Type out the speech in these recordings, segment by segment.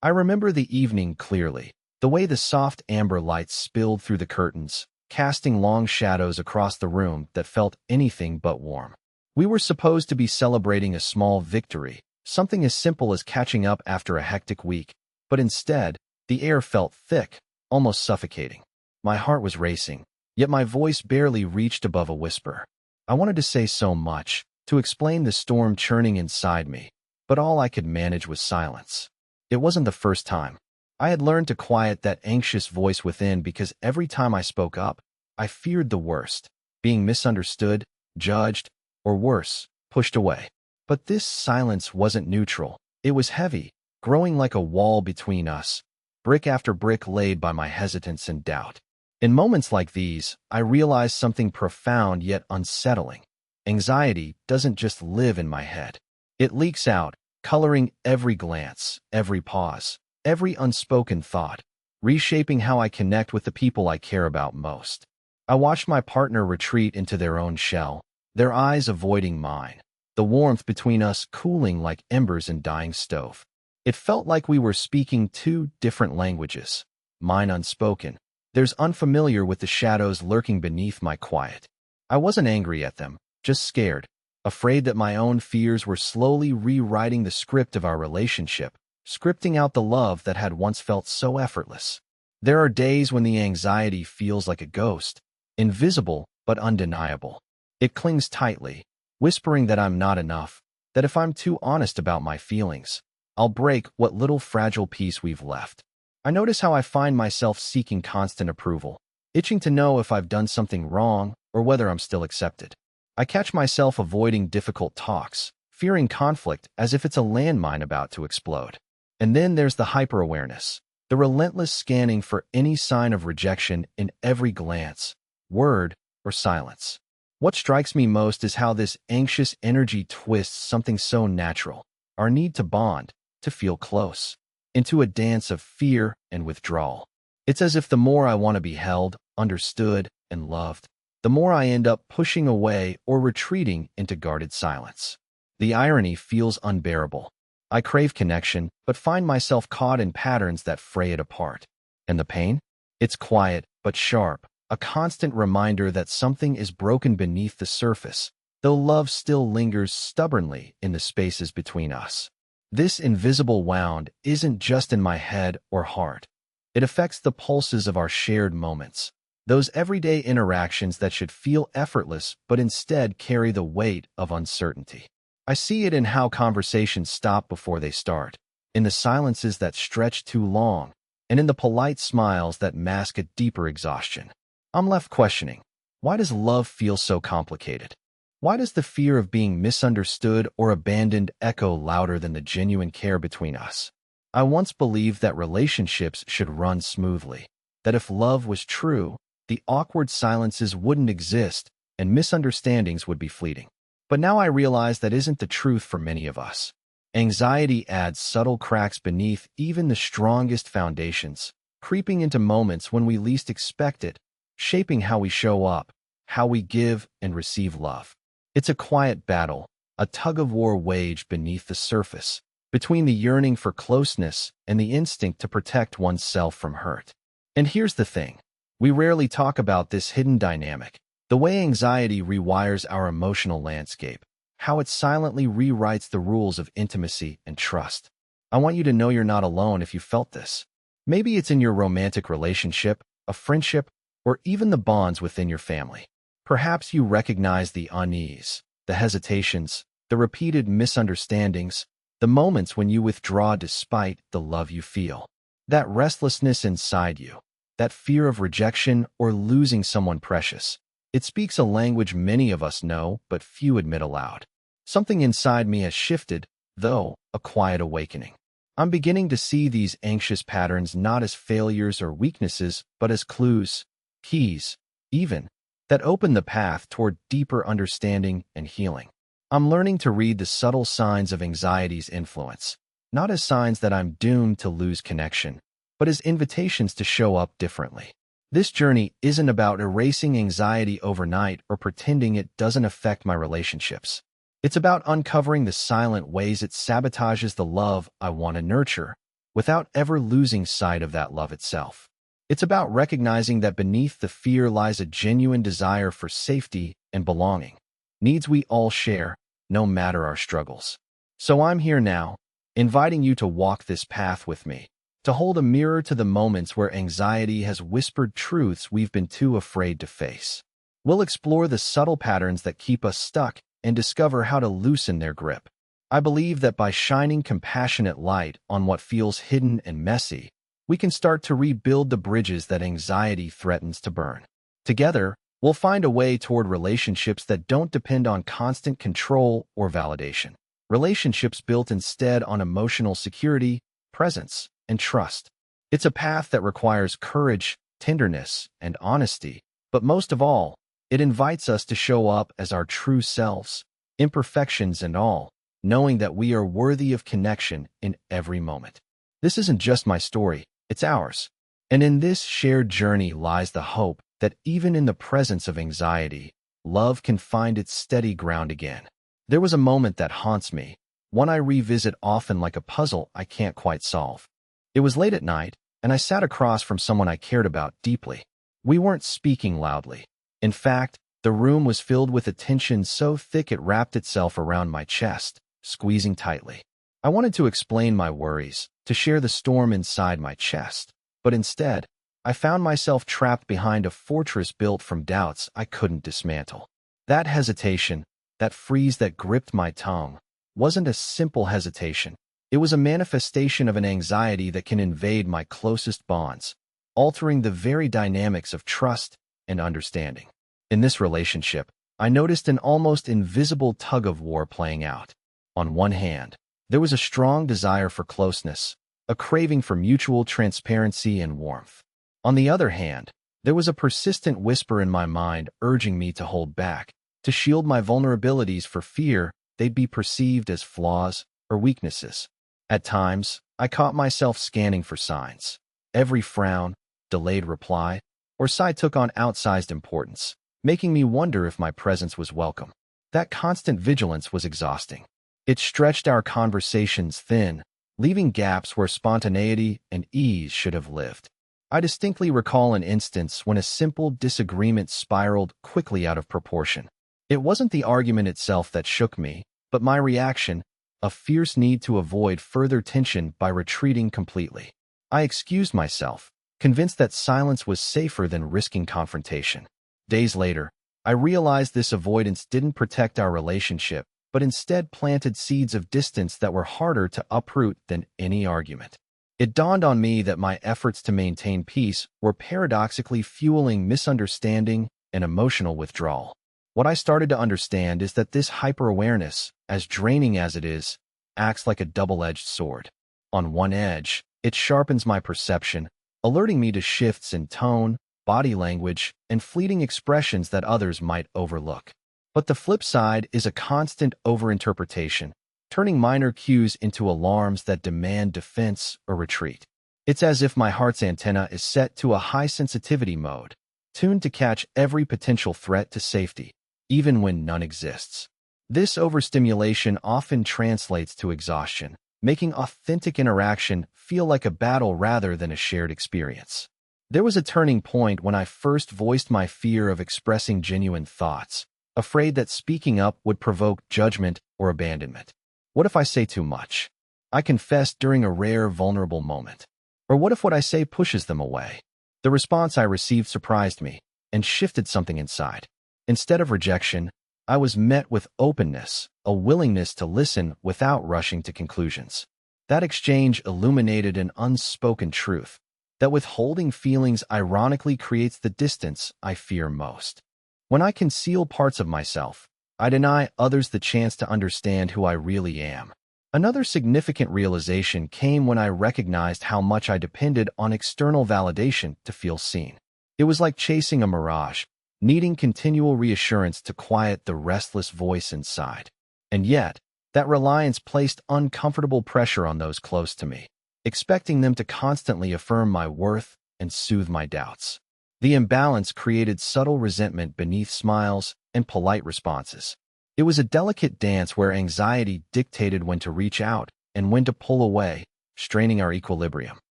I remember the evening clearly, the way the soft amber light spilled through the curtains, casting long shadows across the room that felt anything but warm. We were supposed to be celebrating a small victory, something as simple as catching up after a hectic week, but instead, the air felt thick, almost suffocating. My heart was racing, yet my voice barely reached above a whisper. I wanted to say so much, to explain the storm churning inside me, but all I could manage was silence. It wasn't the first time. I had learned to quiet that anxious voice within because every time I spoke up, I feared the worst, being misunderstood, judged, or worse, pushed away. But this silence wasn't neutral. It was heavy, growing like a wall between us, brick after brick laid by my hesitance and doubt. In moments like these, I realized something profound yet unsettling. Anxiety doesn't just live in my head. It leaks out, coloring every glance, every pause, every unspoken thought, reshaping how I connect with the people I care about most. I watched my partner retreat into their own shell, their eyes avoiding mine, the warmth between us cooling like embers in dying stove. It felt like we were speaking two different languages, mine unspoken, theirs unfamiliar with the shadows lurking beneath my quiet. I wasn't angry at them, just scared, afraid that my own fears were slowly rewriting the script of our relationship, scripting out the love that had once felt so effortless. There are days when the anxiety feels like a ghost, invisible but undeniable. It clings tightly, whispering that I'm not enough, that if I'm too honest about my feelings, I'll break what little fragile piece we've left. I notice how I find myself seeking constant approval, itching to know if I've done something wrong or whether I'm still accepted. I catch myself avoiding difficult talks, fearing conflict as if it's a landmine about to explode. And then there's the hyper-awareness, the relentless scanning for any sign of rejection in every glance, word, or silence. What strikes me most is how this anxious energy twists something so natural, our need to bond, to feel close, into a dance of fear and withdrawal. It's as if the more I want to be held, understood, and loved, the more I end up pushing away or retreating into guarded silence. The irony feels unbearable. I crave connection, but find myself caught in patterns that fray it apart. And the pain? It's quiet, but sharp, a constant reminder that something is broken beneath the surface, though love still lingers stubbornly in the spaces between us. This invisible wound isn't just in my head or heart. It affects the pulses of our shared moments, those everyday interactions that should feel effortless but instead carry the weight of uncertainty. I see it in how conversations stop before they start, in the silences that stretch too long, and in the polite smiles that mask a deeper exhaustion. I'm left questioning, why does love feel so complicated? Why does the fear of being misunderstood or abandoned echo louder than the genuine care between us? I once believed that relationships should run smoothly, that if love was true, the awkward silences wouldn't exist and misunderstandings would be fleeting. But now I realize that isn't the truth for many of us. Anxiety adds subtle cracks beneath even the strongest foundations, creeping into moments when we least expect it, shaping how we show up, how we give and receive love. It's a quiet battle, a tug-of-war waged beneath the surface, between the yearning for closeness and the instinct to protect oneself from hurt. And here's the thing. We rarely talk about this hidden dynamic, the way anxiety rewires our emotional landscape, how it silently rewrites the rules of intimacy and trust. I want you to know you're not alone if you felt this. Maybe it's in your romantic relationship, a friendship, or even the bonds within your family. Perhaps you recognize the unease, the hesitations, the repeated misunderstandings, the moments when you withdraw despite the love you feel. That restlessness inside you, that fear of rejection or losing someone precious. It speaks a language many of us know, but few admit aloud. Something inside me has shifted, though, a quiet awakening. I'm beginning to see these anxious patterns not as failures or weaknesses, but as clues, keys, even, that open the path toward deeper understanding and healing. I'm learning to read the subtle signs of anxiety's influence, not as signs that I'm doomed to lose connection, but as invitations to show up differently. This journey isn't about erasing anxiety overnight or pretending it doesn't affect my relationships. It's about uncovering the silent ways it sabotages the love I want to nurture, without ever losing sight of that love itself. It's about recognizing that beneath the fear lies a genuine desire for safety and belonging, needs we all share, no matter our struggles. So I'm here now, inviting you to walk this path with me, to hold a mirror to the moments where anxiety has whispered truths we've been too afraid to face. We'll explore the subtle patterns that keep us stuck and discover how to loosen their grip. I believe that by shining compassionate light on what feels hidden and messy, we can start to rebuild the bridges that anxiety threatens to burn. Together, we'll find a way toward relationships that don't depend on constant control or validation. Relationships built instead on emotional security, presence, and trust. It's a path that requires courage, tenderness, and honesty, but most of all, it invites us to show up as our true selves, imperfections and all, knowing that we are worthy of connection in every moment. This isn't just my story, it's ours. And in this shared journey lies the hope that even in the presence of anxiety, love can find its steady ground again. There was a moment that haunts me, one I revisit often like a puzzle I can't quite solve. It was late at night, and I sat across from someone I cared about deeply. We weren't speaking loudly. In fact, the room was filled with a tension so thick it wrapped itself around my chest, squeezing tightly. I wanted to explain my worries, to share the storm inside my chest, but instead, I found myself trapped behind a fortress built from doubts I couldn't dismantle. That hesitation, that freeze that gripped my tongue, wasn't a simple hesitation. It was a manifestation of an anxiety that can invade my closest bonds, altering the very dynamics of trust and understanding. In this relationship, I noticed an almost invisible tug-of-war playing out. On one hand, there was a strong desire for closeness, a craving for mutual transparency and warmth. On the other hand, there was a persistent whisper in my mind urging me to hold back, to shield my vulnerabilities for fear they'd be perceived as flaws or weaknesses. At times, I caught myself scanning for signs. Every frown, delayed reply, or sigh took on outsized importance, making me wonder if my presence was welcome. That constant vigilance was exhausting. It stretched our conversations thin, leaving gaps where spontaneity and ease should have lived. I distinctly recall an instance when a simple disagreement spiraled quickly out of proportion. It wasn't the argument itself that shook me, but my reaction, a fierce need to avoid further tension by retreating completely. I excused myself, convinced that silence was safer than risking confrontation. Days later, I realized this avoidance didn't protect our relationship, but instead planted seeds of distance that were harder to uproot than any argument. It dawned on me that my efforts to maintain peace were paradoxically fueling misunderstanding and emotional withdrawal. What I started to understand is that this hyper-awareness, as draining as it is, acts like a double-edged sword. On one edge, it sharpens my perception, alerting me to shifts in tone, body language, and fleeting expressions that others might overlook. But the flip side is a constant overinterpretation, turning minor cues into alarms that demand defense or retreat. It's as if my heart's antenna is set to a high-sensitivity mode, tuned to catch every potential threat to safety, even when none exists. This overstimulation often translates to exhaustion, making authentic interaction feel like a battle rather than a shared experience. There was a turning point when I first voiced my fear of expressing genuine thoughts, afraid that speaking up would provoke judgment or abandonment. What if I say too much? I confessed during a rare, vulnerable moment. Or what if what I say pushes them away? The response I received surprised me and shifted something inside. Instead of rejection, I was met with openness, a willingness to listen without rushing to conclusions. That exchange illuminated an unspoken truth, that withholding feelings ironically creates the distance I fear most. When I conceal parts of myself, I deny others the chance to understand who I really am. Another significant realization came when I recognized how much I depended on external validation to feel seen. It was like chasing a mirage, needing continual reassurance to quiet the restless voice inside. And yet, that reliance placed uncomfortable pressure on those close to me, expecting them to constantly affirm my worth and soothe my doubts. The imbalance created subtle resentment beneath smiles and polite responses. It was a delicate dance where anxiety dictated when to reach out and when to pull away, straining our equilibrium.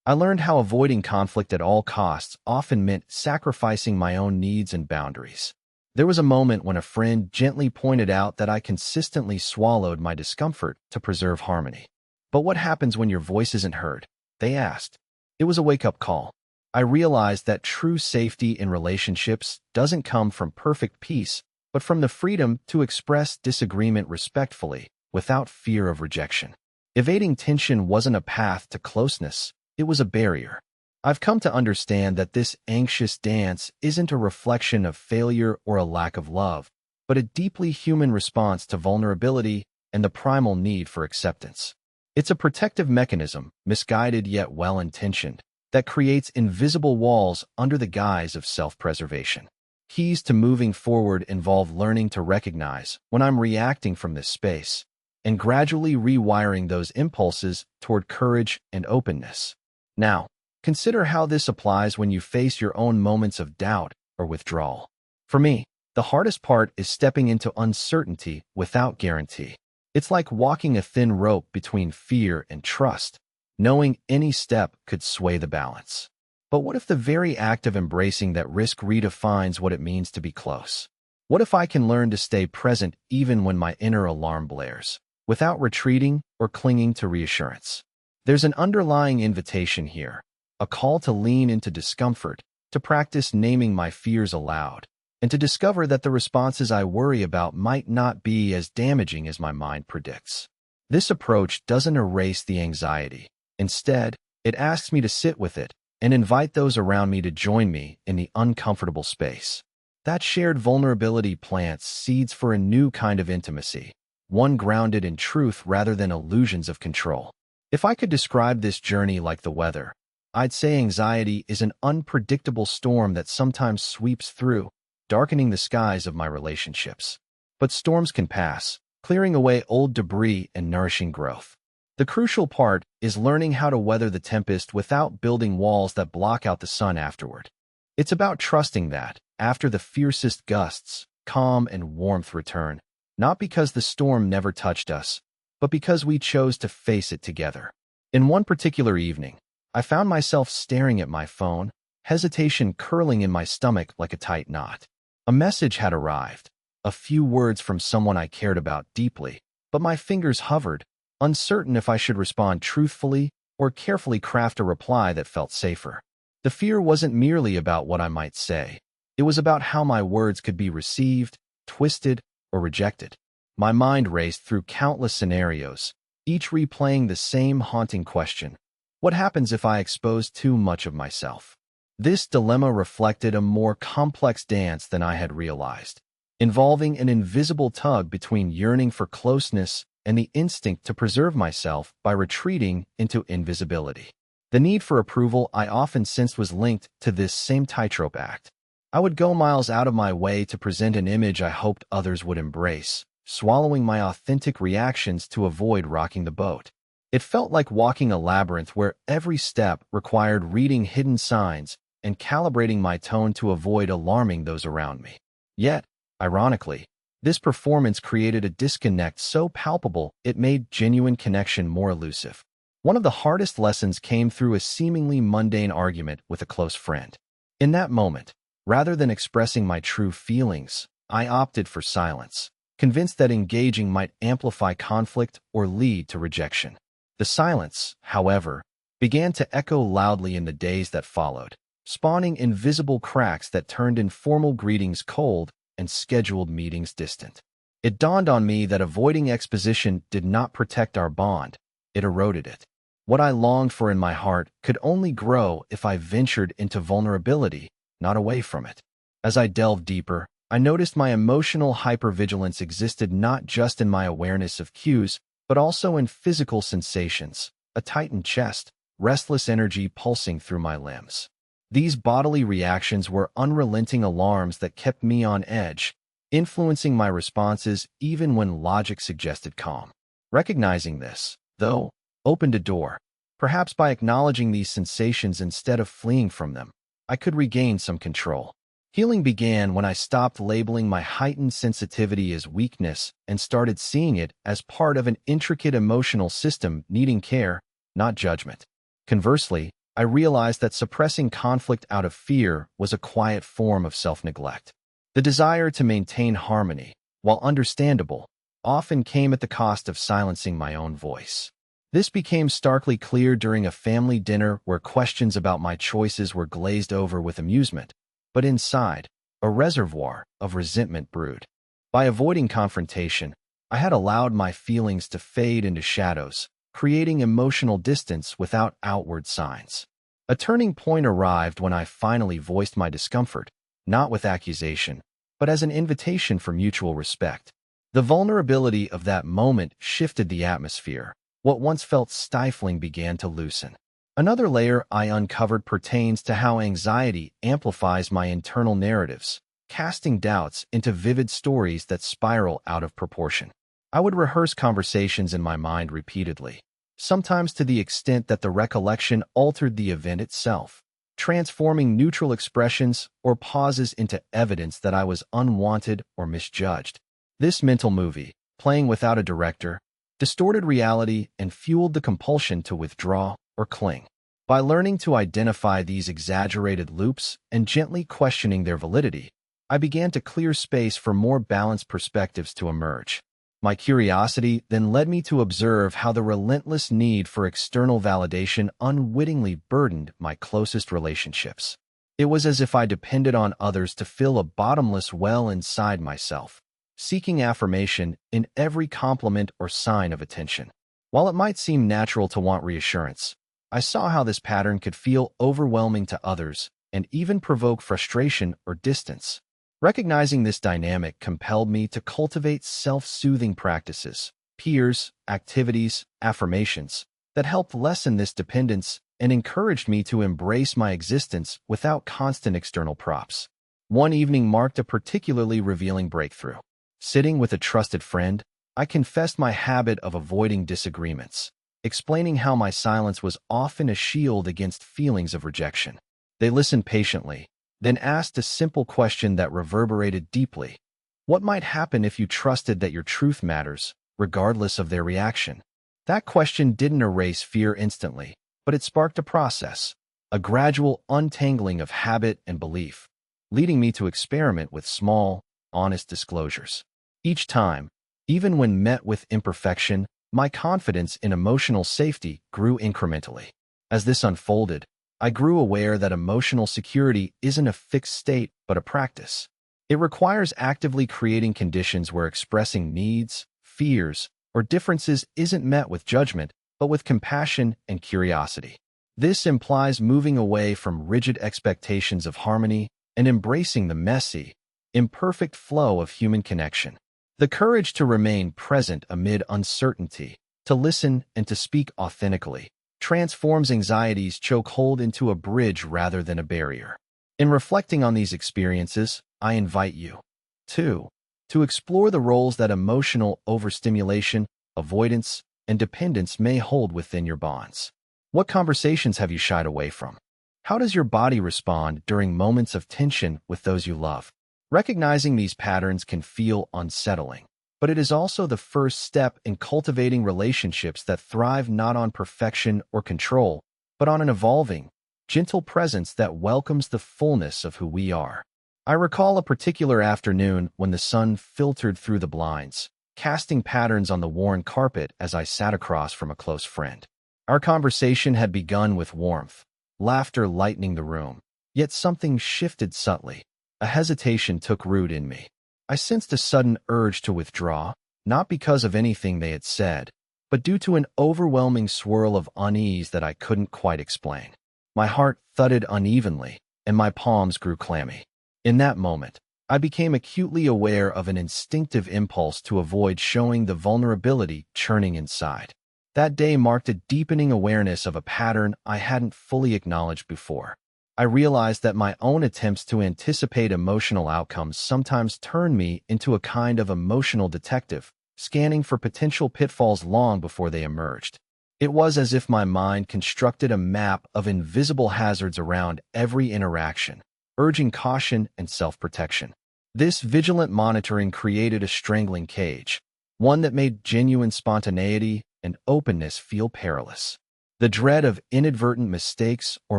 I learned how avoiding conflict at all costs often meant sacrificing my own needs and boundaries. There was a moment when a friend gently pointed out that I consistently swallowed my discomfort to preserve harmony. "But what happens when your voice isn't heard?" they asked. It was a wake-up call. I realized that true safety in relationships doesn't come from perfect peace, but from the freedom to express disagreement respectfully, without fear of rejection. Evading tension wasn't a path to closeness, it was a barrier. I've come to understand that this anxious dance isn't a reflection of failure or a lack of love, but a deeply human response to vulnerability and the primal need for acceptance. It's a protective mechanism, misguided yet well-intentioned, that creates invisible walls under the guise of self-preservation. Keys to moving forward involve learning to recognize when I'm reacting from this space, and gradually rewiring those impulses toward courage and openness. Now, consider how this applies when you face your own moments of doubt or withdrawal. For me, the hardest part is stepping into uncertainty without guarantee. It's like walking a thin rope between fear and trust, knowing any step could sway the balance. But what if the very act of embracing that risk redefines what it means to be close? What if I can learn to stay present even when my inner alarm blares, without retreating or clinging to reassurance? There's an underlying invitation here, a call to lean into discomfort, to practice naming my fears aloud, and to discover that the responses I worry about might not be as damaging as my mind predicts. This approach doesn't erase the anxiety. Instead, it asks me to sit with it and invite those around me to join me in the uncomfortable space. That shared vulnerability plants seeds for a new kind of intimacy, one grounded in truth rather than illusions of control. If I could describe this journey like the weather, I'd say anxiety is an unpredictable storm that sometimes sweeps through, darkening the skies of my relationships. But storms can pass, clearing away old debris and nourishing growth. The crucial part is learning how to weather the tempest without building walls that block out the sun afterward. It's about trusting that, after the fiercest gusts, calm and warmth return, not because the storm never touched us, but because we chose to face it together. In one particular evening, I found myself staring at my phone, hesitation curling in my stomach like a tight knot. A message had arrived, a few words from someone I cared about deeply, but my fingers hovered, uncertain if I should respond truthfully or carefully craft a reply that felt safer. The fear wasn't merely about what I might say. It was about how my words could be received, twisted, or rejected. My mind raced through countless scenarios, each replaying the same haunting question: what happens if I expose too much of myself? This dilemma reflected a more complex dance than I had realized, involving an invisible tug between yearning for closeness and the instinct to preserve myself by retreating into invisibility. The need for approval I often sensed was linked to this same tightrope act. I would go miles out of my way to present an image I hoped others would embrace, swallowing my authentic reactions to avoid rocking the boat. It felt like walking a labyrinth where every step required reading hidden signs and calibrating my tone to avoid alarming those around me. Yet, ironically, this performance created a disconnect so palpable it made genuine connection more elusive. One of the hardest lessons came through a seemingly mundane argument with a close friend. In that moment, rather than expressing my true feelings, I opted for silence, convinced that engaging might amplify conflict or lead to rejection. The silence, however, began to echo loudly in the days that followed, spawning invisible cracks that turned informal greetings cold and scheduled meetings distant. It dawned on me that avoiding exposition did not protect our bond, it eroded it. What I longed for in my heart could only grow if I ventured into vulnerability, not away from it. As I delved deeper, I noticed my emotional hypervigilance existed not just in my awareness of cues, but also in physical sensations, a tightened chest, restless energy pulsing through my limbs. These bodily reactions were unrelenting alarms that kept me on edge, influencing my responses even when logic suggested calm. Recognizing this, though, opened a door. Perhaps by acknowledging these sensations instead of fleeing from them, I could regain some control. Healing began when I stopped labeling my heightened sensitivity as weakness and started seeing it as part of an intricate emotional system needing care, not judgment. Conversely, I realized that suppressing conflict out of fear was a quiet form of self-neglect. The desire to maintain harmony, while understandable, often came at the cost of silencing my own voice. This became starkly clear during a family dinner where questions about my choices were glazed over with amusement, but inside, a reservoir of resentment brewed. By avoiding confrontation, I had allowed my feelings to fade into shadows, creating emotional distance without outward signs. A turning point arrived when I finally voiced my discomfort, not with accusation, but as an invitation for mutual respect. The vulnerability of that moment shifted the atmosphere. What once felt stifling began to loosen. Another layer I uncovered pertains to how anxiety amplifies my internal narratives, casting doubts into vivid stories that spiral out of proportion. I would rehearse conversations in my mind repeatedly, sometimes to the extent that the recollection altered the event itself, transforming neutral expressions or pauses into evidence that I was unwanted or misjudged. This mental movie, playing without a director, distorted reality and fueled the compulsion to withdraw or cling. By learning to identify these exaggerated loops and gently questioning their validity, I began to clear space for more balanced perspectives to emerge. My curiosity then led me to observe how the relentless need for external validation unwittingly burdened my closest relationships. It was as if I depended on others to fill a bottomless well inside myself, seeking affirmation in every compliment or sign of attention. While it might seem natural to want reassurance, I saw how this pattern could feel overwhelming to others and even provoke frustration or distance. Recognizing this dynamic compelled me to cultivate self-soothing practices, peers, activities, affirmations that helped lessen this dependence and encouraged me to embrace my existence without constant external props. One evening marked a particularly revealing breakthrough. Sitting with a trusted friend, I confessed my habit of avoiding disagreements, explaining how my silence was often a shield against feelings of rejection. They listened patiently, then asked a simple question that reverberated deeply. What might happen if you trusted that your truth matters, regardless of their reaction? That question didn't erase fear instantly, but it sparked a process, a gradual untangling of habit and belief, leading me to experiment with small, honest disclosures. Each time, even when met with imperfection, my confidence in emotional safety grew incrementally. As this unfolded, I grew aware that emotional security isn't a fixed state but a practice. It requires actively creating conditions where expressing needs, fears, or differences isn't met with judgment but with compassion and curiosity. This implies moving away from rigid expectations of harmony and embracing the messy, imperfect flow of human connection. The courage to remain present amid uncertainty, to listen and to speak authentically, transforms anxiety's chokehold into a bridge rather than a barrier. In reflecting on these experiences, I invite you to explore the roles that emotional overstimulation, avoidance, and dependence may hold within your bonds. What conversations have you shied away from? How does your body respond during moments of tension with those you love? Recognizing these patterns can feel unsettling, but it is also the first step in cultivating relationships that thrive not on perfection or control, but on an evolving, gentle presence that welcomes the fullness of who we are. I recall a particular afternoon when the sun filtered through the blinds, casting patterns on the worn carpet as I sat across from a close friend. Our conversation had begun with warmth, laughter lightening the room, yet something shifted subtly. A hesitation took root in me. I sensed a sudden urge to withdraw, not because of anything they had said, but due to an overwhelming swirl of unease that I couldn't quite explain. My heart thudded unevenly, and my palms grew clammy. In that moment, I became acutely aware of an instinctive impulse to avoid showing the vulnerability churning inside. That day marked a deepening awareness of a pattern I hadn't fully acknowledged before. I realized that my own attempts to anticipate emotional outcomes sometimes turned me into a kind of emotional detective, scanning for potential pitfalls long before they emerged. It was as if my mind constructed a map of invisible hazards around every interaction, urging caution and self-protection. This vigilant monitoring created a strangling cage, one that made genuine spontaneity and openness feel perilous. The dread of inadvertent mistakes or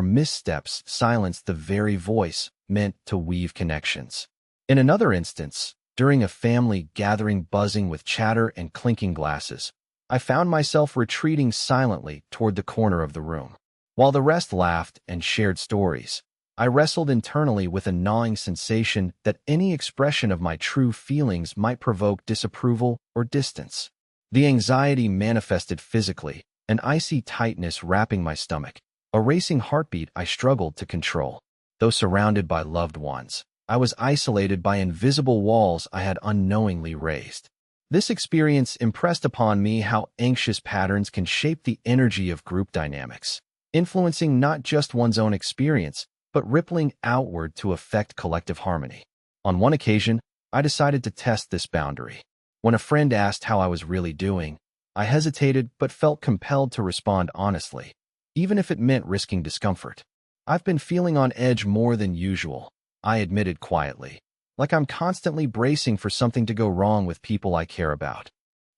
missteps silenced the very voice meant to weave connections. In another instance, during a family gathering buzzing with chatter and clinking glasses, I found myself retreating silently toward the corner of the room. While the rest laughed and shared stories, I wrestled internally with a gnawing sensation that any expression of my true feelings might provoke disapproval or distance. The anxiety manifested physically, an icy tightness wrapping my stomach, a racing heartbeat I struggled to control. Though surrounded by loved ones, I was isolated by invisible walls I had unknowingly raised. This experience impressed upon me how anxious patterns can shape the energy of group dynamics, influencing not just one's own experience, but rippling outward to affect collective harmony. On one occasion, I decided to test this boundary. When a friend asked how I was really doing, I hesitated but felt compelled to respond honestly, even if it meant risking discomfort. "I've been feeling on edge more than usual," I admitted quietly, like I'm constantly bracing for something to go wrong with people I care about.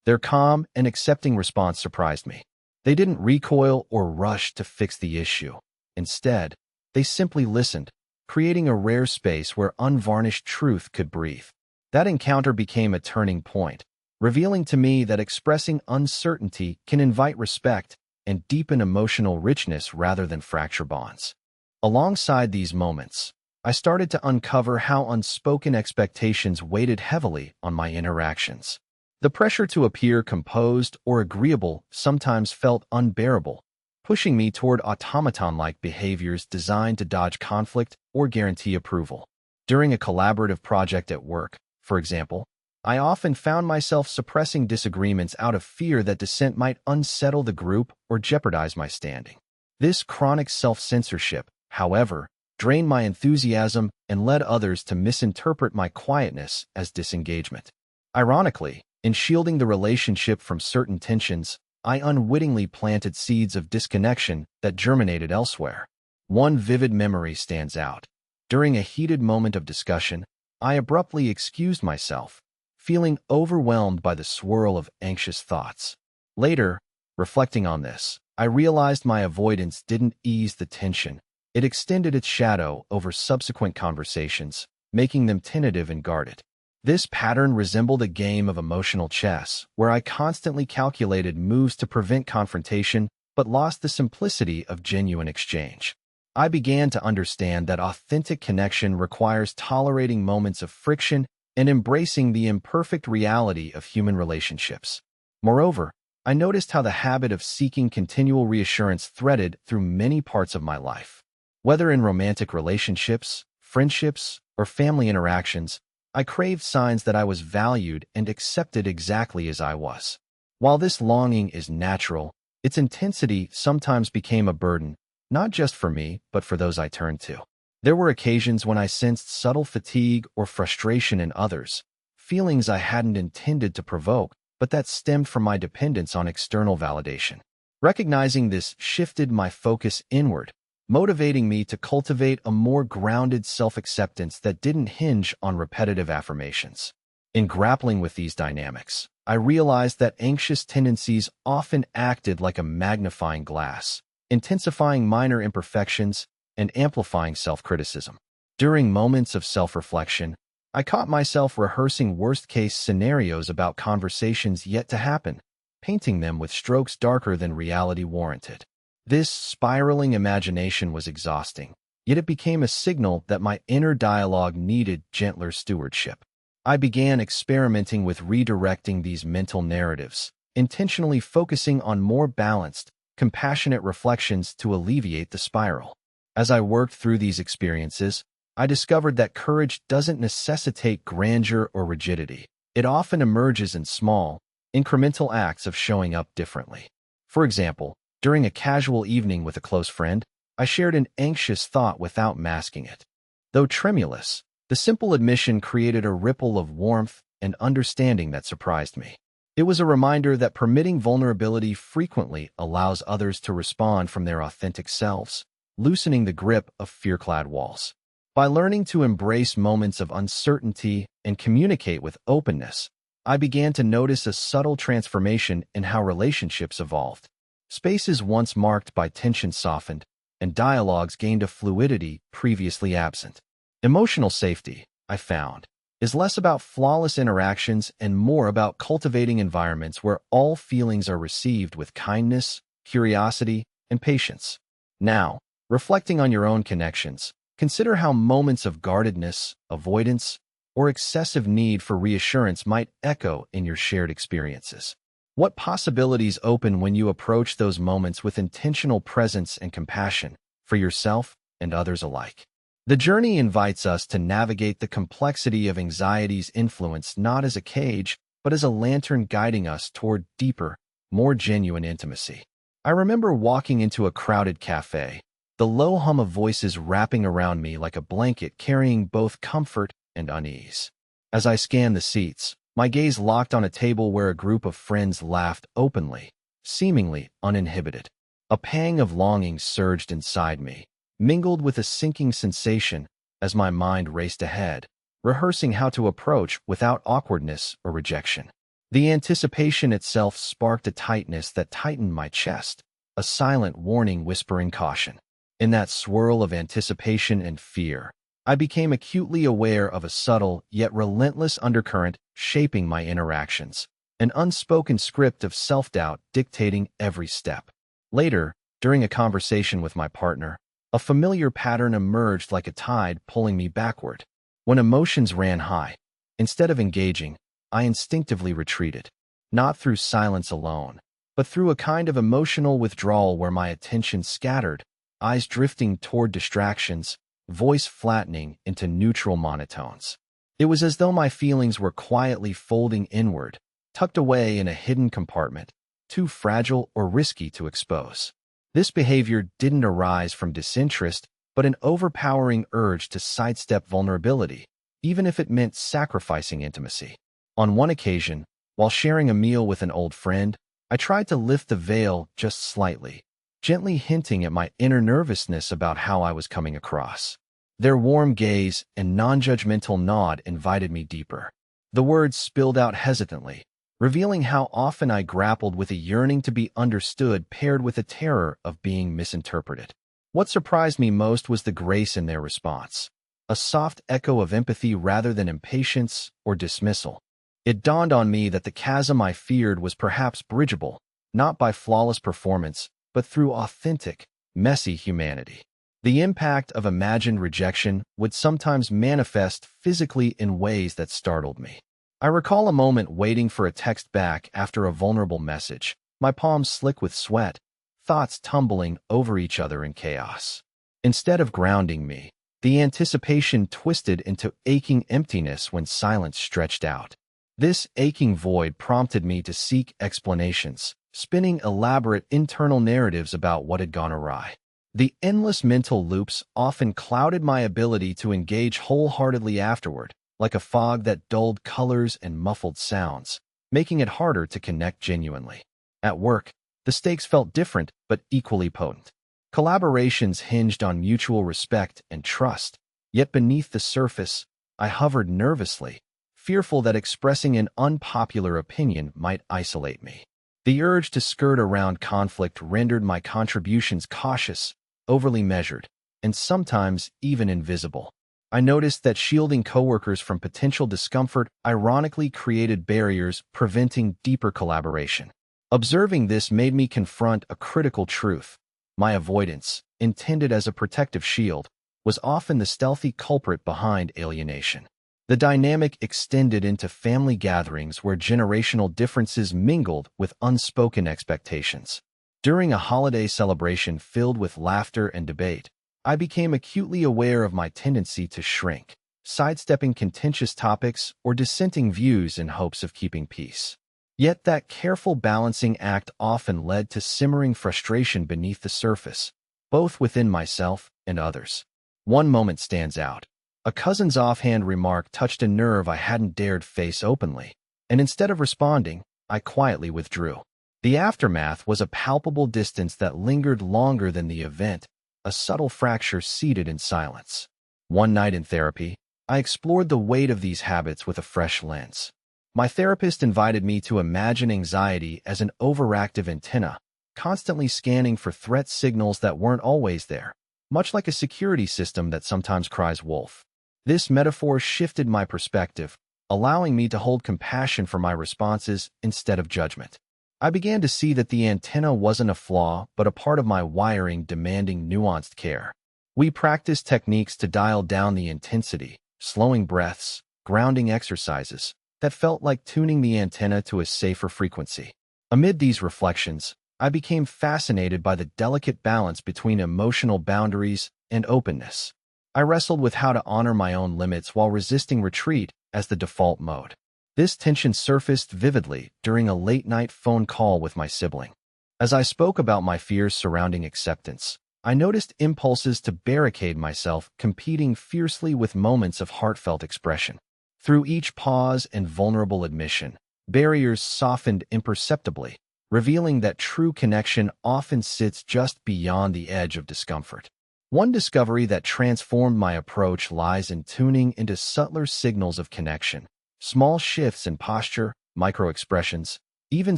Their calm and accepting response surprised me. They didn't recoil or rush to fix the issue. Instead, they simply listened, creating a rare space where unvarnished truth could breathe. That encounter became a turning point, revealing to me that expressing uncertainty can invite respect and deepen emotional richness rather than fracture bonds. Alongside these moments, I started to uncover how unspoken expectations weighted heavily on my interactions. The pressure to appear composed or agreeable sometimes felt unbearable, pushing me toward automaton-like behaviors designed to dodge conflict or guarantee approval. During a collaborative project at work, for example, I often found myself suppressing disagreements out of fear that dissent might unsettle the group or jeopardize my standing. This chronic self-censorship, however, drained my enthusiasm and led others to misinterpret my quietness as disengagement. Ironically, in shielding the relationship from certain tensions, I unwittingly planted seeds of disconnection that germinated elsewhere. One vivid memory stands out. During a heated moment of discussion, I abruptly excused myself, feeling overwhelmed by the swirl of anxious thoughts. Later, reflecting on this, I realized my avoidance didn't ease the tension. It extended its shadow over subsequent conversations, making them tentative and guarded. This pattern resembled a game of emotional chess, where I constantly calculated moves to prevent confrontation but lost the simplicity of genuine exchange. I began to understand that authentic connection requires tolerating moments of friction and embracing the imperfect reality of human relationships. Moreover, I noticed how the habit of seeking continual reassurance threaded through many parts of my life. Whether in romantic relationships, friendships, or family interactions, I craved signs that I was valued and accepted exactly as I was. While this longing is natural, its intensity sometimes became a burden, not just for me, but for those I turned to. There were occasions when I sensed subtle fatigue or frustration in others, feelings I hadn't intended to provoke, but that stemmed from my dependence on external validation. Recognizing this shifted my focus inward, motivating me to cultivate a more grounded self-acceptance that didn't hinge on repetitive affirmations. In grappling with these dynamics, I realized that anxious tendencies often acted like a magnifying glass, intensifying minor imperfections and amplifying self-criticism. During moments of self-reflection, I caught myself rehearsing worst-case scenarios about conversations yet to happen, painting them with strokes darker than reality warranted. This spiraling imagination was exhausting, yet it became a signal that my inner dialogue needed gentler stewardship. I began experimenting with redirecting these mental narratives, intentionally focusing on more balanced, compassionate reflections to alleviate the spiral. As I worked through these experiences, I discovered that courage doesn't necessitate grandeur or rigidity. It often emerges in small, incremental acts of showing up differently. For example, during a casual evening with a close friend, I shared an anxious thought without masking it. Though tremulous, the simple admission created a ripple of warmth and understanding that surprised me. It was a reminder that permitting vulnerability frequently allows others to respond from their authentic selves, loosening the grip of fear-clad walls. By learning to embrace moments of uncertainty and communicate with openness, I began to notice a subtle transformation in how relationships evolved. Spaces once marked by tension softened, and dialogues gained a fluidity previously absent. Emotional safety, I found, is less about flawless interactions and more about cultivating environments where all feelings are received with kindness, curiosity, and patience. Now, reflecting on your own connections, consider how moments of guardedness, avoidance, or excessive need for reassurance might echo in your shared experiences. What possibilities open when you approach those moments with intentional presence and compassion for yourself and others alike? The journey invites us to navigate the complexity of anxiety's influence not as a cage, but as a lantern guiding us toward deeper, more genuine intimacy. I remember walking into a crowded cafe, the low hum of voices wrapping around me like a blanket carrying both comfort and unease. As I scanned the seats, my gaze locked on a table where a group of friends laughed openly, seemingly uninhibited. A pang of longing surged inside me, mingled with a sinking sensation as my mind raced ahead, rehearsing how to approach without awkwardness or rejection. The anticipation itself sparked a tightness that tightened my chest, a silent warning whispering caution. In that swirl of anticipation and fear, I became acutely aware of a subtle yet relentless undercurrent shaping my interactions, an unspoken script of self-doubt dictating every step. Later, during a conversation with my partner, a familiar pattern emerged like a tide pulling me backward. When emotions ran high, instead of engaging, I instinctively retreated, not through silence alone, but through a kind of emotional withdrawal where my attention scattered, eyes drifting toward distractions, voice flattening into neutral monotones. It was as though my feelings were quietly folding inward, tucked away in a hidden compartment, too fragile or risky to expose. This behavior didn't arise from disinterest, but an overpowering urge to sidestep vulnerability, even if it meant sacrificing intimacy. On one occasion, while sharing a meal with an old friend, I tried to lift the veil just slightly, gently hinting at my inner nervousness about how I was coming across. Their warm gaze and non-judgmental nod invited me deeper. The words spilled out hesitantly, revealing how often I grappled with a yearning to be understood paired with a terror of being misinterpreted. What surprised me most was the grace in their response, a soft echo of empathy rather than impatience or dismissal. It dawned on me that the chasm I feared was perhaps bridgeable, not by flawless performance, but through authentic, messy humanity. The impact of imagined rejection would sometimes manifest physically in ways that startled me. I recall a moment waiting for a text back after a vulnerable message, my palms slick with sweat, thoughts tumbling over each other in chaos. Instead of grounding me, the anticipation twisted into aching emptiness when silence stretched out. This aching void prompted me to seek explanations, spinning elaborate internal narratives about what had gone awry. The endless mental loops often clouded my ability to engage wholeheartedly afterward, like a fog that dulled colors and muffled sounds, making it harder to connect genuinely. At work, the stakes felt different but equally potent. Collaborations hinged on mutual respect and trust, yet beneath the surface, I hovered nervously, fearful that expressing an unpopular opinion might isolate me. The urge to skirt around conflict rendered my contributions cautious, overly measured, and sometimes even invisible. I noticed that shielding coworkers from potential discomfort ironically created barriers preventing deeper collaboration. Observing this made me confront a critical truth. My avoidance, intended as a protective shield, was often the stealthy culprit behind alienation. The dynamic extended into family gatherings where generational differences mingled with unspoken expectations. During a holiday celebration filled with laughter and debate, I became acutely aware of my tendency to shrink, sidestepping contentious topics or dissenting views in hopes of keeping peace. Yet that careful balancing act often led to simmering frustration beneath the surface, both within myself and others. One moment stands out. A cousin's offhand remark touched a nerve I hadn't dared face openly, and instead of responding, I quietly withdrew. The aftermath was a palpable distance that lingered longer than the event, a subtle fracture seated in silence. One night in therapy, I explored the weight of these habits with a fresh lens. My therapist invited me to imagine anxiety as an overactive antenna, constantly scanning for threat signals that weren't always there, much like a security system that sometimes cries wolf. This metaphor shifted my perspective, allowing me to hold compassion for my responses instead of judgment. I began to see that the antenna wasn't a flaw, but a part of my wiring demanding nuanced care. We practiced techniques to dial down the intensity, slowing breaths, grounding exercises, that felt like tuning the antenna to a safer frequency. Amid these reflections, I became fascinated by the delicate balance between emotional boundaries and openness. I wrestled with how to honor my own limits while resisting retreat as the default mode. This tension surfaced vividly during a late-night phone call with my sibling. As I spoke about my fears surrounding acceptance, I noticed impulses to barricade myself competing fiercely with moments of heartfelt expression. Through each pause and vulnerable admission, barriers softened imperceptibly, revealing that true connection often sits just beyond the edge of discomfort. One discovery that transformed my approach lies in tuning into subtler signals of connection. Small shifts in posture, micro-expressions, even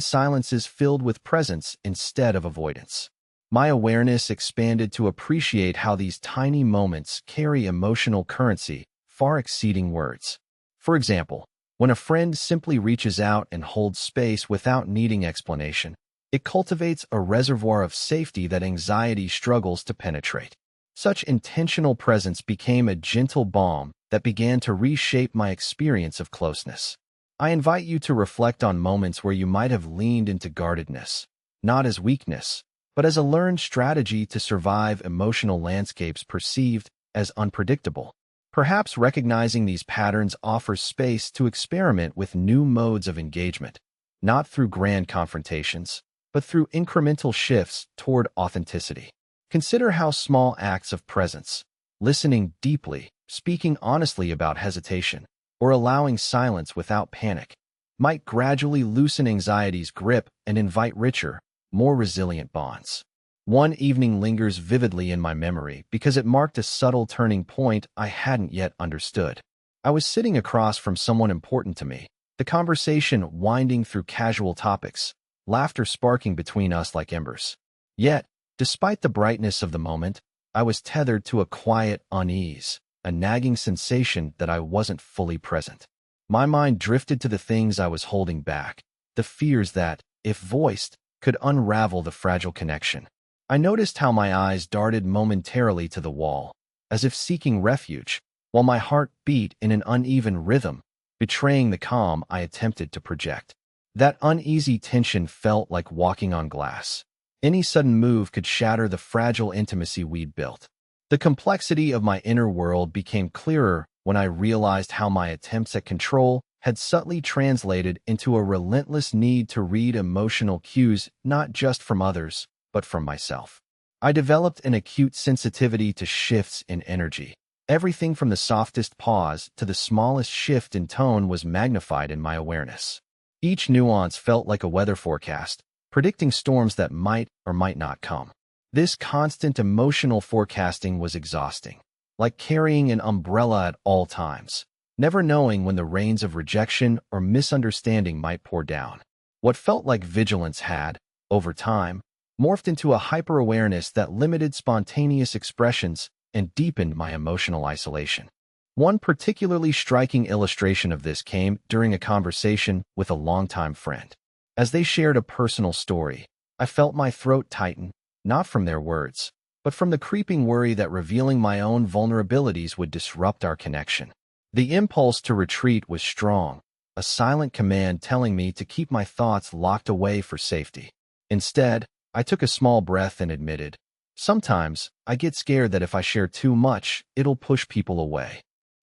silences filled with presence instead of avoidance. My awareness expanded to appreciate how these tiny moments carry emotional currency far exceeding words. For example, when a friend simply reaches out and holds space without needing explanation, it cultivates a reservoir of safety that anxiety struggles to penetrate. Such intentional presence became a gentle balm that began to reshape my experience of closeness. I invite you to reflect on moments where you might have leaned into guardedness, not as weakness, but as a learned strategy to survive emotional landscapes perceived as unpredictable. Perhaps recognizing these patterns offers space to experiment with new modes of engagement, not through grand confrontations, but through incremental shifts toward authenticity. Consider how small acts of presence, listening deeply, speaking honestly about hesitation, or allowing silence without panic, might gradually loosen anxiety's grip and invite richer, more resilient bonds. One evening lingers vividly in my memory because it marked a subtle turning point I hadn't yet understood. I was sitting across from someone important to me, the conversation winding through casual topics, laughter sparking between us like embers. Yet, despite the brightness of the moment, I was tethered to a quiet unease, a nagging sensation that I wasn't fully present. My mind drifted to the things I was holding back, the fears that, if voiced, could unravel the fragile connection. I noticed how my eyes darted momentarily to the wall, as if seeking refuge, while my heart beat in an uneven rhythm, betraying the calm I attempted to project. That uneasy tension felt like walking on glass. Any sudden move could shatter the fragile intimacy we'd built. The complexity of my inner world became clearer when I realized how my attempts at control had subtly translated into a relentless need to read emotional cues not just from others, but from myself. I developed an acute sensitivity to shifts in energy. Everything from the softest pause to the smallest shift in tone was magnified in my awareness. Each nuance felt like a weather forecast, predicting storms that might or might not come. This constant emotional forecasting was exhausting, like carrying an umbrella at all times, never knowing when the rains of rejection or misunderstanding might pour down. What felt like vigilance had, over time, morphed into a hyper-awareness that limited spontaneous expressions and deepened my emotional isolation. One particularly striking illustration of this came during a conversation with a longtime friend. As they shared a personal story, I felt my throat tighten, not from their words, but from the creeping worry that revealing my own vulnerabilities would disrupt our connection. The impulse to retreat was strong, a silent command telling me to keep my thoughts locked away for safety. Instead, I took a small breath and admitted, "Sometimes, I get scared that if I share too much, it'll push people away."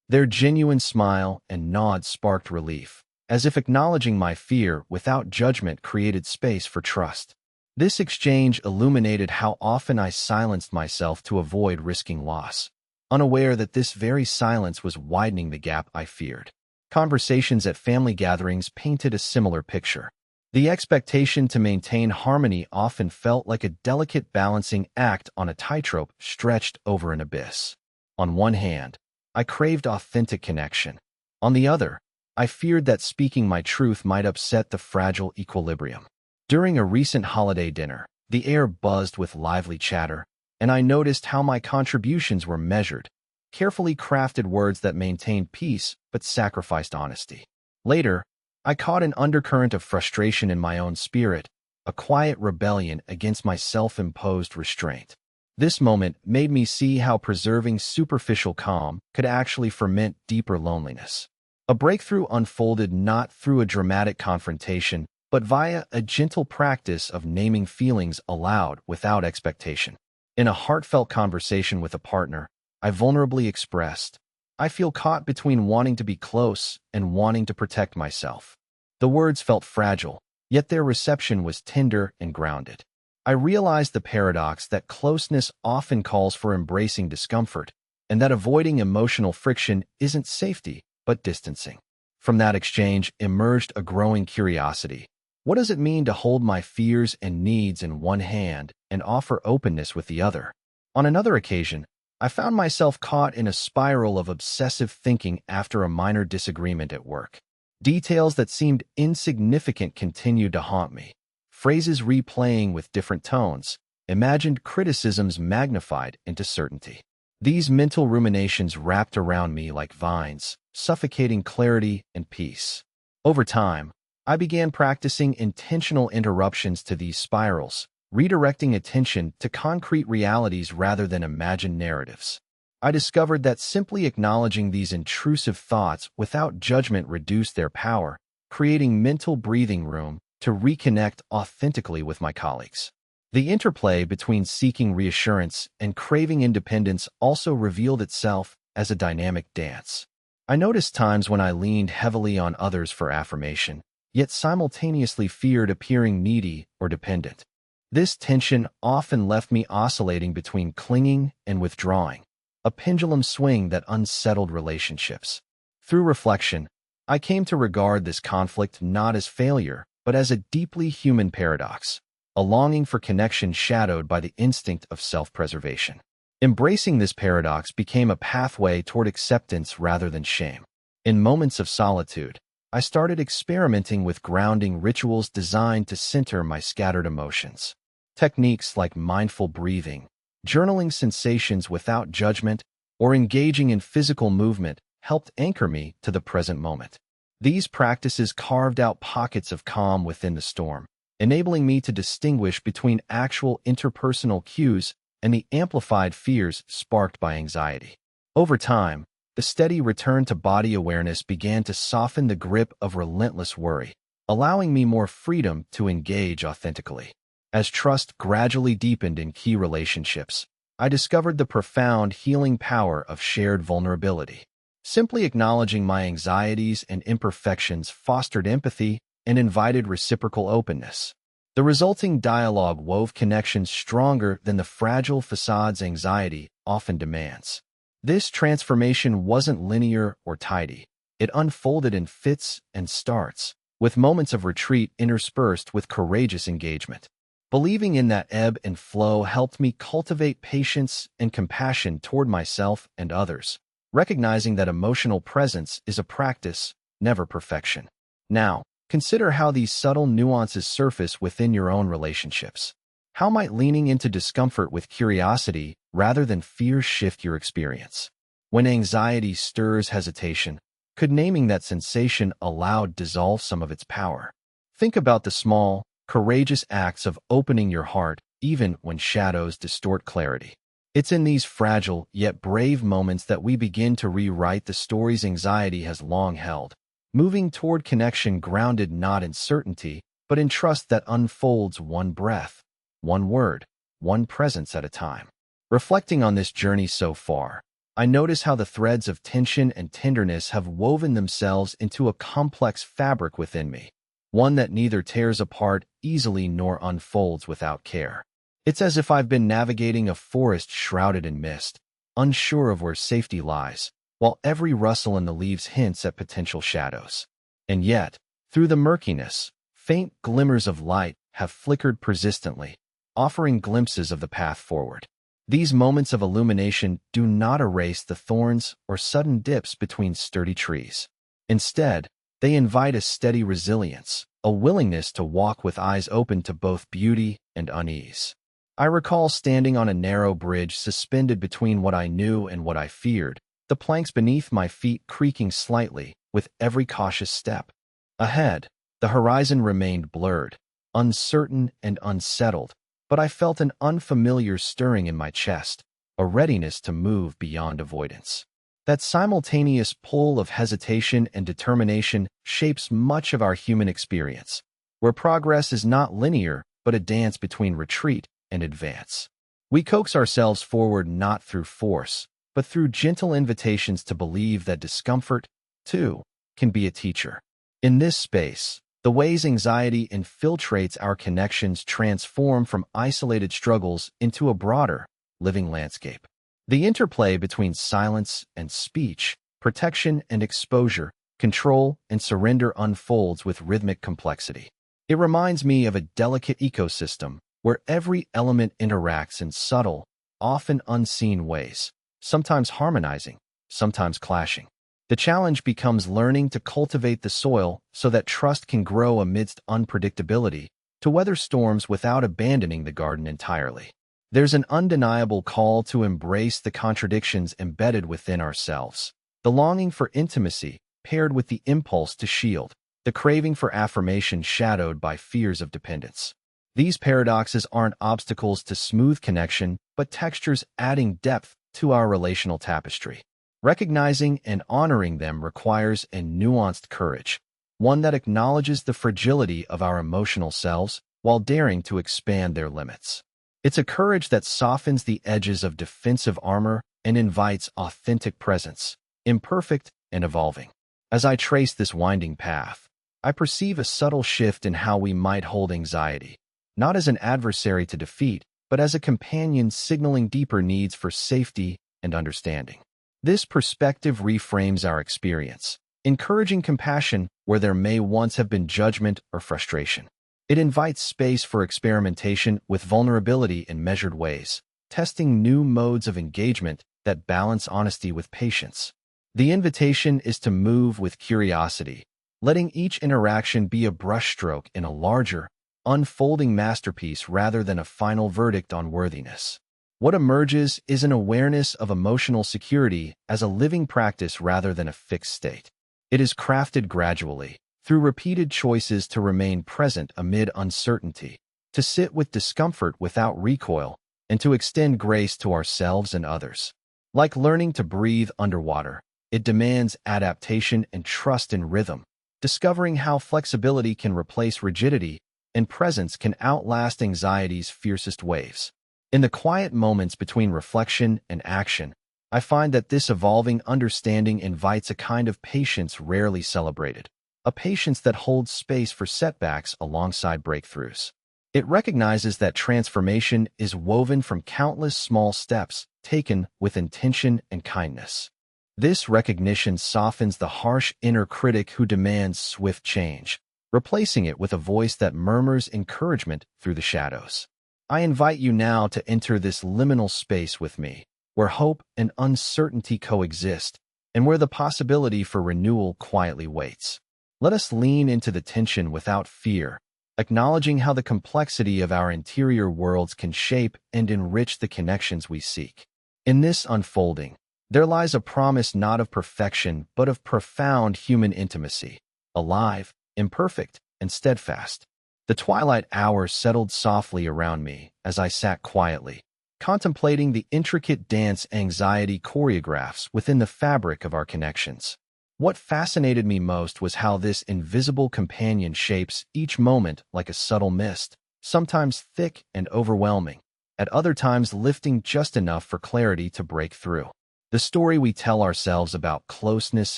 Their genuine smile and nod sparked relief, as if acknowledging my fear without judgment created space for trust. This exchange illuminated how often I silenced myself to avoid risking loss, unaware that this very silence was widening the gap I feared. Conversations at family gatherings painted a similar picture. The expectation to maintain harmony often felt like a delicate balancing act on a tightrope stretched over an abyss. On one hand, I craved authentic connection. On the other, I feared that speaking my truth might upset the fragile equilibrium. During a recent holiday dinner, The air buzzed with lively chatter, and I noticed how my contributions were measured, carefully crafted words that maintained peace but sacrificed honesty. Later, I caught an undercurrent of frustration in my own spirit, a quiet rebellion against my self-imposed restraint. This moment made me see how preserving superficial calm could actually ferment deeper loneliness. A breakthrough unfolded not through a dramatic confrontation, but via a gentle practice of naming feelings aloud without expectation. In a heartfelt conversation with a partner, I vulnerably expressed, "I feel caught between wanting to be close and wanting to protect myself." The words felt fragile, yet their reception was tender and grounded. I realized the paradox that closeness often calls for embracing discomfort, and that avoiding emotional friction isn't safety, but distancing. From that exchange emerged a growing curiosity. What does it mean to hold my fears and needs in one hand and offer openness with the other? On another occasion, I found myself caught in a spiral of obsessive thinking after a minor disagreement at work. Details that seemed insignificant continued to haunt me. Phrases replaying with different tones, imagined criticisms magnified into certainty. These mental ruminations wrapped around me like vines, suffocating clarity and peace. Over time, I began practicing intentional interruptions to these spirals, redirecting attention to concrete realities rather than imagined narratives. I discovered that simply acknowledging these intrusive thoughts without judgment reduced their power, creating mental breathing room to reconnect authentically with my colleagues. The interplay between seeking reassurance and craving independence also revealed itself as a dynamic dance. I noticed times when I leaned heavily on others for affirmation, yet simultaneously feared appearing needy or dependent. This tension often left me oscillating between clinging and withdrawing, a pendulum swing that unsettled relationships. Through reflection, I came to regard this conflict not as failure, but as a deeply human paradox, a longing for connection shadowed by the instinct of self-preservation. Embracing this paradox became a pathway toward acceptance rather than shame. In moments of solitude, I started experimenting with grounding rituals designed to center my scattered emotions. Techniques like mindful breathing, journaling sensations without judgment, or engaging in physical movement helped anchor me to the present moment. These practices carved out pockets of calm within the storm, enabling me to distinguish between actual interpersonal cues and the amplified fears sparked by anxiety. Over time, the steady return to body awareness began to soften the grip of relentless worry, allowing me more freedom to engage authentically. As trust gradually deepened in key relationships, I discovered the profound healing power of shared vulnerability. Simply acknowledging my anxieties and imperfections fostered empathy and invited reciprocal openness. The resulting dialogue wove connections stronger than the fragile facades anxiety often demands. This transformation wasn't linear or tidy. It unfolded in fits and starts, with moments of retreat interspersed with courageous engagement. Believing in that ebb and flow helped me cultivate patience and compassion toward myself and others, recognizing that emotional presence is a practice, never perfection. Now, consider how these subtle nuances surface within your own relationships. How might leaning into discomfort with curiosity rather than fear shift your experience? When anxiety stirs hesitation, could naming that sensation aloud dissolve some of its power? Think about the small, courageous acts of opening your heart even when shadows distort clarity. It's in these fragile yet brave moments that we begin to rewrite the stories anxiety has long held, moving toward connection grounded not in certainty, but in trust that unfolds one breath, one word, one presence at a time. Reflecting on this journey so far, I notice how the threads of tension and tenderness have woven themselves into a complex fabric within me, one that neither tears apart easily nor unfolds without care. It's as if I've been navigating a forest shrouded in mist, unsure of where safety lies, while every rustle in the leaves hints at potential shadows. And yet, through the murkiness, faint glimmers of light have flickered persistently, offering glimpses of the path forward. These moments of illumination do not erase the thorns or sudden dips between sturdy trees. Instead, they invite a steady resilience, a willingness to walk with eyes open to both beauty and unease. I recall standing on a narrow bridge suspended between what I knew and what I feared, the planks beneath my feet creaking slightly with every cautious step. Ahead, the horizon remained blurred, uncertain and unsettled, but I felt an unfamiliar stirring in my chest, a readiness to move beyond avoidance. That simultaneous pull of hesitation and determination shapes much of our human experience, where progress is not linear but a dance between retreat and advance. We coax ourselves forward not through force, but through gentle invitations to believe that discomfort, too, can be a teacher. In this space, the ways anxiety infiltrates our connections transform from isolated struggles into a broader, living landscape. The interplay between silence and speech, protection and exposure, control and surrender unfolds with rhythmic complexity. It reminds me of a delicate ecosystem where every element interacts in subtle, often unseen ways, sometimes harmonizing, sometimes clashing. The challenge becomes learning to cultivate the soil so that trust can grow amidst unpredictability, to weather storms without abandoning the garden entirely. There's an undeniable call to embrace the contradictions embedded within ourselves. The longing for intimacy, paired with the impulse to shield, the craving for affirmation shadowed by fears of dependence. These paradoxes aren't obstacles to smooth connection, but textures adding depth to our relational tapestry. Recognizing and honoring them requires a nuanced courage, one that acknowledges the fragility of our emotional selves while daring to expand their limits. It's a courage that softens the edges of defensive armor and invites authentic presence, imperfect and evolving. As I trace this winding path, I perceive a subtle shift in how we might hold anxiety, not as an adversary to defeat, but as a companion signaling deeper needs for safety and understanding. This perspective reframes our experience, encouraging compassion where there may once have been judgment or frustration. It invites space for experimentation with vulnerability in measured ways, testing new modes of engagement that balance honesty with patience. The invitation is to move with curiosity, letting each interaction be a brushstroke in a larger, unfolding masterpiece rather than a final verdict on worthiness. What emerges is an awareness of emotional security as a living practice rather than a fixed state. It is crafted gradually, through repeated choices to remain present amid uncertainty, to sit with discomfort without recoil, and to extend grace to ourselves and others. Like learning to breathe underwater, it demands adaptation and trust in rhythm, discovering how flexibility can replace rigidity and presence can outlast anxiety's fiercest waves. In the quiet moments between reflection and action, I find that this evolving understanding invites a kind of patience rarely celebrated, a patience that holds space for setbacks alongside breakthroughs. It recognizes that transformation is woven from countless small steps taken with intention and kindness. This recognition softens the harsh inner critic who demands swift change, replacing it with a voice that murmurs encouragement through the shadows. I invite you now to enter this liminal space with me, where hope and uncertainty coexist, and where the possibility for renewal quietly waits. Let us lean into the tension without fear, acknowledging how the complexity of our interior worlds can shape and enrich the connections we seek. In this unfolding, there lies a promise not of perfection but of profound human intimacy, alive, imperfect, and steadfast. The twilight hours settled softly around me as I sat quietly, contemplating the intricate dance anxiety choreographs within the fabric of our connections. What fascinated me most was how this invisible companion shapes each moment like a subtle mist, sometimes thick and overwhelming, at other times lifting just enough for clarity to break through. The story we tell ourselves about closeness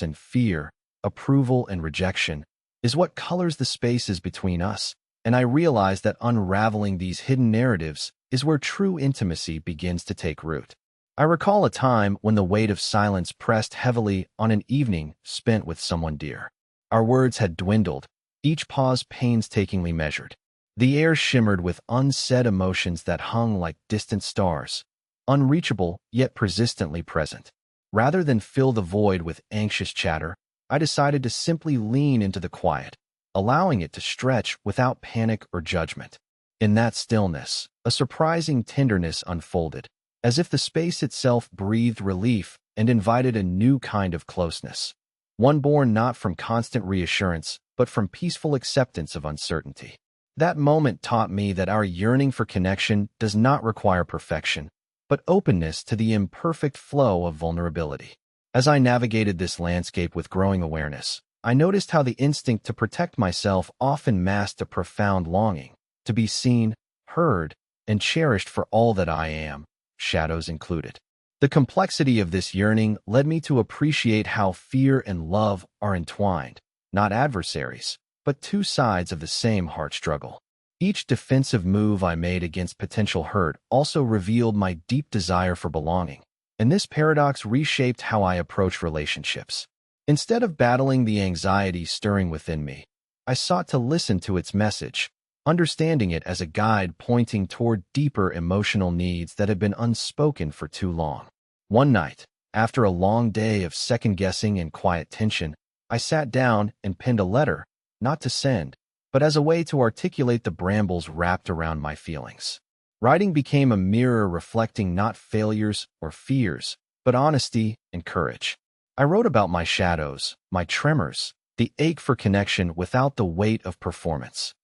and fear, approval and rejection, is what colors the spaces between us, and I realize that unraveling these hidden narratives is where true intimacy begins to take root. I recall a time when the weight of silence pressed heavily on an evening spent with someone dear. Our words had dwindled, each pause painstakingly measured. The air shimmered with unsaid emotions that hung like distant stars, unreachable yet persistently present. Rather than fill the void with anxious chatter, I decided to simply lean into the quiet, allowing it to stretch without panic or judgment. In that stillness, a surprising tenderness unfolded, as if the space itself breathed relief and invited a new kind of closeness, one born not from constant reassurance, but from peaceful acceptance of uncertainty. That moment taught me that our yearning for connection does not require perfection, but openness to the imperfect flow of vulnerability. As I navigated this landscape with growing awareness, I noticed how the instinct to protect myself often masked a profound longing to be seen, heard, and cherished for all that I am, shadows included. The complexity of this yearning led me to appreciate how fear and love are entwined, not adversaries, but two sides of the same heart struggle. Each defensive move I made against potential hurt also revealed my deep desire for belonging, and this paradox reshaped how I approach relationships. Instead of battling the anxiety stirring within me, I sought to listen to its message, understanding it as a guide pointing toward deeper emotional needs that had been unspoken for too long. One night, after a long day of second-guessing and quiet tension, I sat down and penned a letter, not to send, but as a way to articulate the brambles wrapped around my feelings. Writing became a mirror reflecting not failures or fears, but honesty and courage. I wrote about my shadows, my tremors, the ache for connection without the weight of performance.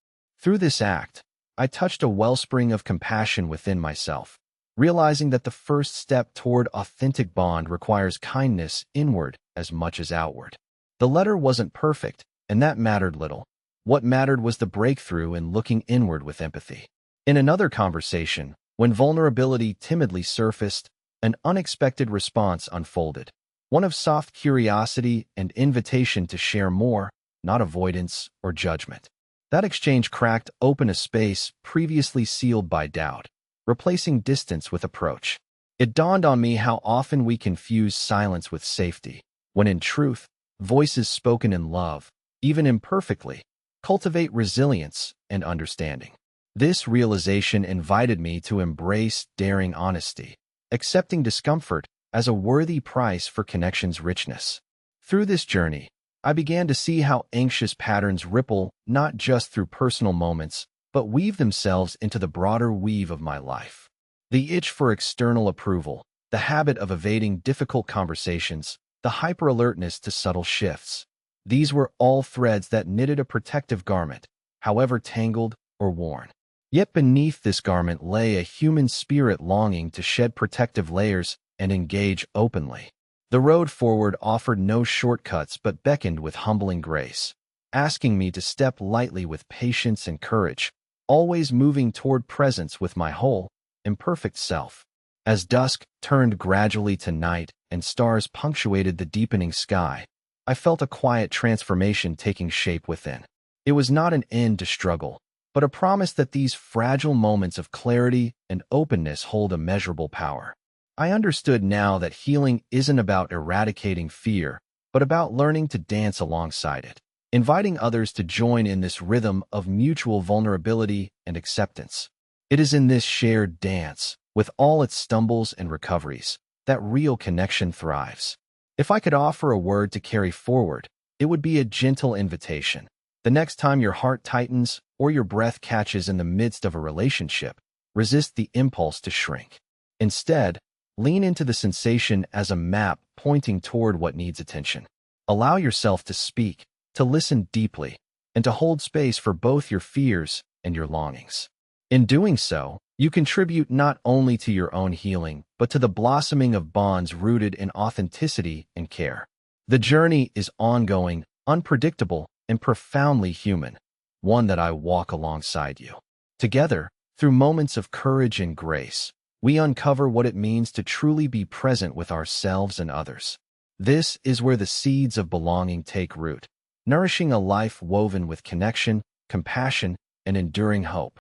Through this act, I touched a wellspring of compassion within myself, realizing that the first step toward authentic bond requires kindness inward as much as outward. The letter wasn't perfect, and that mattered little. What mattered was the breakthrough in looking inward with empathy. In another conversation, when vulnerability timidly surfaced, an unexpected response unfolded. One of soft curiosity and invitation to share more, not avoidance or judgment. That exchange cracked open a space previously sealed by doubt, replacing distance with approach. It dawned on me how often we confuse silence with safety, when in truth, voices spoken in love, even imperfectly, cultivate resilience and understanding. This realization invited me to embrace daring honesty, accepting discomfort as a worthy price for connection's richness. Through this journey, I began to see how anxious patterns ripple not just through personal moments, but weave themselves into the broader weave of my life. The itch for external approval, the habit of evading difficult conversations, the hyper-alertness to subtle shifts. These were all threads that knitted a protective garment, however tangled or worn. Yet beneath this garment lay a human spirit longing to shed protective layers and engage openly. The road forward offered no shortcuts but beckoned with humbling grace, asking me to step lightly with patience and courage, always moving toward presence with my whole, imperfect self. As dusk turned gradually to night and stars punctuated the deepening sky, I felt a quiet transformation taking shape within. It was not an end to struggle, but a promise that these fragile moments of clarity and openness hold immeasurable power. I understood now that healing isn't about eradicating fear, but about learning to dance alongside it, inviting others to join in this rhythm of mutual vulnerability and acceptance. It is in this shared dance, with all its stumbles and recoveries, that real connection thrives. If I could offer a word to carry forward, it would be a gentle invitation. The next time your heart tightens or your breath catches in the midst of a relationship, resist the impulse to shrink. Instead, lean into the sensation as a map pointing toward what needs attention. Allow yourself to speak, to listen deeply, and to hold space for both your fears and your longings. In doing so, you contribute not only to your own healing, but to the blossoming of bonds rooted in authenticity and care. The journey is ongoing, unpredictable, and profoundly human, one that I walk alongside you. Together, through moments of courage and grace, we uncover what it means to truly be present with ourselves and others. This is where the seeds of belonging take root, nourishing a life woven with connection, compassion, and enduring hope.